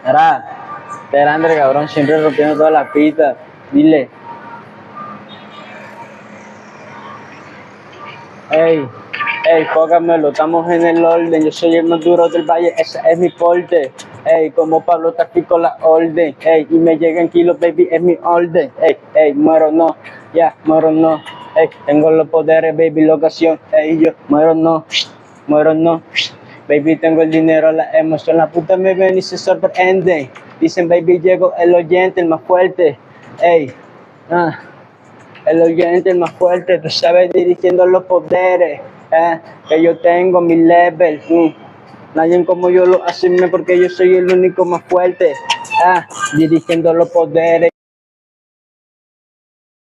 Era, era André, cabrón, siempre rompiendo todas las pistas. Dile, ey, ey, jógamelo, estamos en el orden. Yo soy el más duro del valle, ese es mi porte. Ey, como Pablo trafico la orden. Ey, y me llegan kilos, baby, es mi orden. Ey, muero no, ya, muero no. Ey, tengo los poderes, baby, locación. Ey, yo, muero no. Baby, tengo el dinero, la emoción, la puta me ven y se sorprenden. Dicen, baby, llego el oyente, el más fuerte. Ey, el oyente, el más fuerte, tú sabes, dirigiendo los poderes. Que yo tengo mi level. Nadie como yo lo hace porque yo soy el único más fuerte. Dirigiendo los poderes.